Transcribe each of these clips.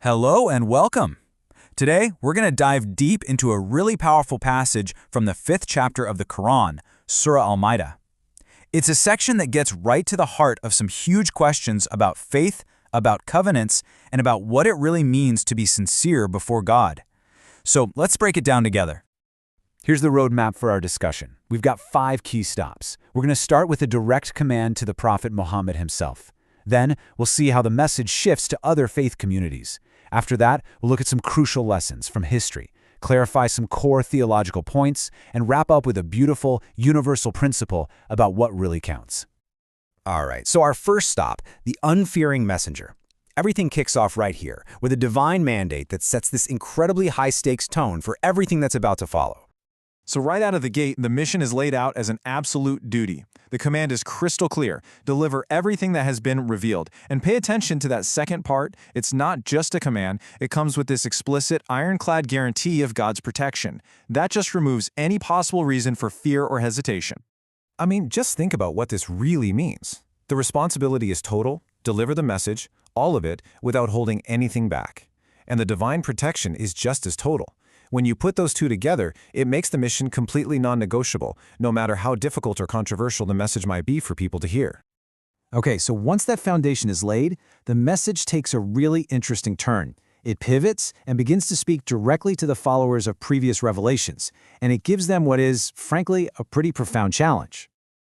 Hello and welcome. Today, we're going to dive deep into a really powerful passage from the 5th chapter of the Qur'an, Surah Al-Mā'idah. It's a section that gets right to the heart of some huge questions about faith, about covenants, and about what it really means to be sincere before God. So let's break it down together. Here's the roadmap for our discussion. We've got 5 key stops. We're going to start with a direct command to the Prophet Muhammad himself. Then, we'll see how the message shifts to other faith communities. After that, we'll look at some crucial lessons from history, clarify some core theological points, and wrap up with a beautiful, universal principle about what really counts. All right, so our first stop, the unfearing messenger. Everything kicks off right here, with a divine mandate that sets this incredibly high-stakes tone for everything that's about to follow. So right out of the gate, the mission is laid out as an absolute duty. The command is crystal clear. Deliver everything that has been revealed. And pay attention to that second part. It's not just a command. It comes with this explicit, ironclad guarantee of God's protection. That just removes any possible reason for fear or hesitation. I mean, just think about what this really means. The responsibility is total, deliver the message, all of it, without holding anything back. And the divine protection is just as total. When you put those two together, it makes the mission completely non-negotiable, no matter how difficult or controversial the message might be for people to hear. Okay, so once that foundation is laid, the message takes a really interesting turn. It pivots and begins to speak directly to the followers of previous revelations, and it gives them what is, frankly, a pretty profound challenge.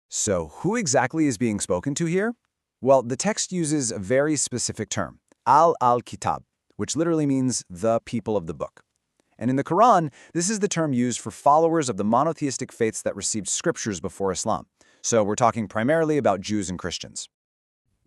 So who exactly is being spoken to here? Well, the text uses a very specific term, al-kitab, which literally means the people of the book. And in the Quran, this is the term used for followers of the monotheistic faiths that received scriptures before Islam. So we're talking primarily about Jews and Christians.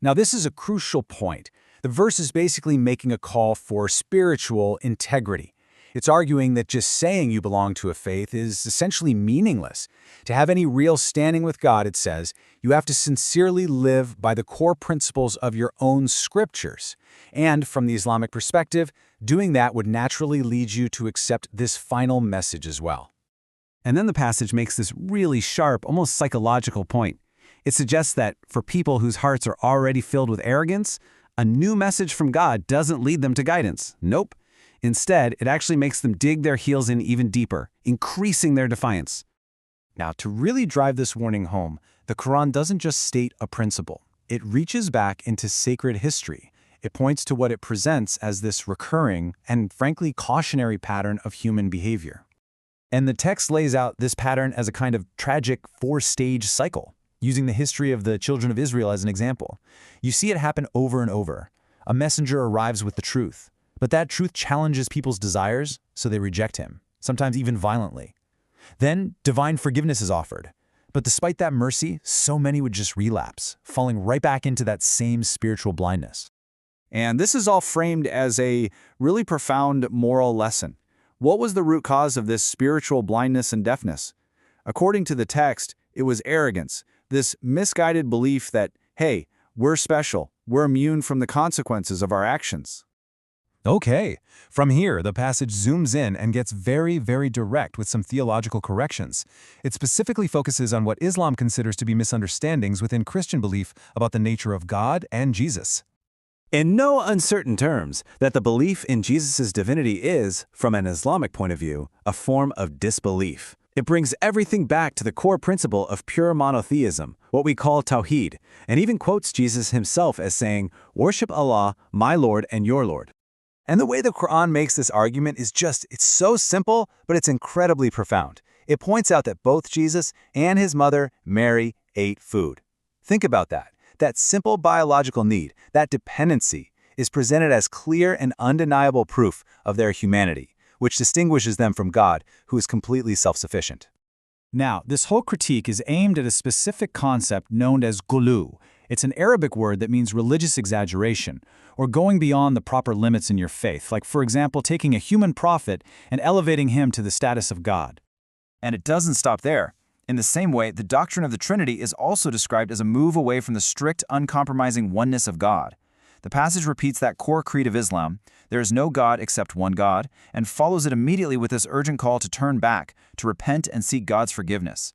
Now, this is a crucial point. The verse is basically making a call for spiritual integrity. It's arguing that just saying you belong to a faith is essentially meaningless. To have any real standing with God, it says, you have to sincerely live by the core principles of your own scriptures. And from the Islamic perspective, doing that would naturally lead you to accept this final message as well. And then the passage makes this really sharp, almost psychological point. It suggests that for people whose hearts are already filled with arrogance, a new message from God doesn't lead them to guidance. Nope. Instead, it actually makes them dig their heels in even deeper, increasing their defiance. Now, to really drive this warning home, the Quran doesn't just state a principle. It reaches back into sacred history. It points to what it presents as this recurring and, frankly, cautionary pattern of human behavior. And the text lays out this pattern as a kind of tragic 4-stage cycle, using the history of the children of Israel as an example. You see it happen over and over. A messenger arrives with the truth, but that truth challenges people's desires, so they reject him, sometimes even violently. Then, divine forgiveness is offered. But despite that mercy, so many would just relapse, falling right back into that same spiritual blindness. And this is all framed as a really profound moral lesson. What was the root cause of this spiritual blindness and deafness? According to the text, it was arrogance, this misguided belief that, hey, we're special, we're immune from the consequences of our actions. Okay, from here, the passage zooms in and gets very, very direct with some theological corrections. It specifically focuses on what Islam considers to be misunderstandings within Christian belief about the nature of God and Jesus. In no uncertain terms, that the belief in Jesus' divinity is, from an Islamic point of view, a form of disbelief. It brings everything back to the core principle of pure monotheism, what we call Tawheed, and even quotes Jesus himself as saying, "Worship Allah, my Lord and your Lord." And the way the Quran makes this argument is it's so simple, but it's incredibly profound. It points out that both Jesus and his mother, Mary, ate food. Think about that. That simple biological need, that dependency, is presented as clear and undeniable proof of their humanity, which distinguishes them from God, who is completely self-sufficient. Now, this whole critique is aimed at a specific concept known as ghulu. It's an Arabic word that means religious exaggeration, or going beyond the proper limits in your faith, like, for example, taking a human prophet and elevating him to the status of God. And it doesn't stop there. In the same way, the doctrine of the Trinity is also described as a move away from the strict, uncompromising oneness of God. The passage repeats that core creed of Islam, there is no God except one God, and follows it immediately with this urgent call to turn back, to repent and seek God's forgiveness.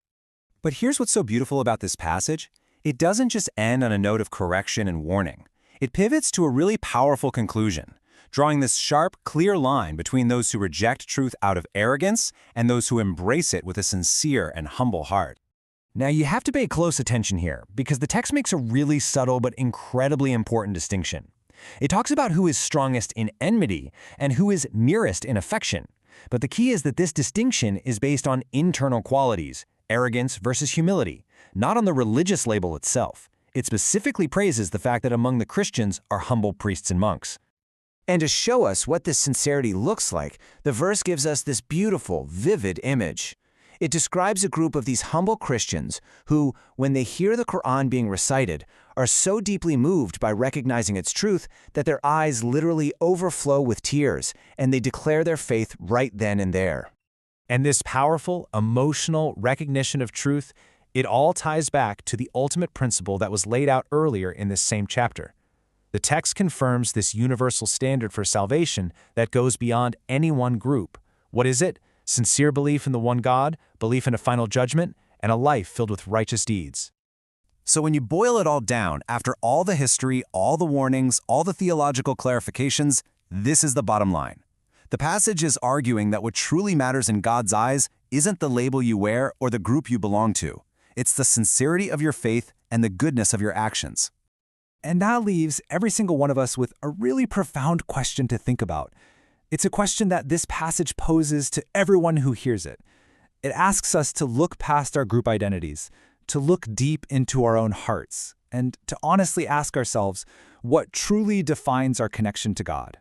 But here's what's so beautiful about this passage. It doesn't just end on a note of correction and warning. It pivots to a really powerful conclusion. drawing this sharp, clear line between those who reject truth out of arrogance and those who embrace it with a sincere and humble heart. Now, you have to pay close attention here, because the text makes a really subtle but incredibly important distinction. It talks about who is strongest in enmity and who is nearest in affection. But the key is that this distinction is based on internal qualities, arrogance versus humility, not on the religious label itself. It specifically praises the fact that among the Christians are humble priests and monks. And to show us what this sincerity looks like, the verse gives us this beautiful, vivid image. It describes a group of these humble Christians who, when they hear the Qur'an being recited, are so deeply moved by recognizing its truth that their eyes literally overflow with tears, and they declare their faith right then and there. And this powerful, emotional recognition of truth, it all ties back to the ultimate principle that was laid out earlier in this same chapter. The text confirms this universal standard for salvation that goes beyond any one group. What is it? Sincere belief in the one God, belief in a final judgment, and a life filled with righteous deeds. So when you boil it all down, after all the history, all the warnings, all the theological clarifications, this is the bottom line. The passage is arguing that what truly matters in God's eyes isn't the label you wear or the group you belong to. It's the sincerity of your faith and the goodness of your actions. And that leaves every single one of us with a really profound question to think about. It's a question that this passage poses to everyone who hears it. It asks us to look past our group identities, to look deep into our own hearts, and to honestly ask ourselves what truly defines our connection to God.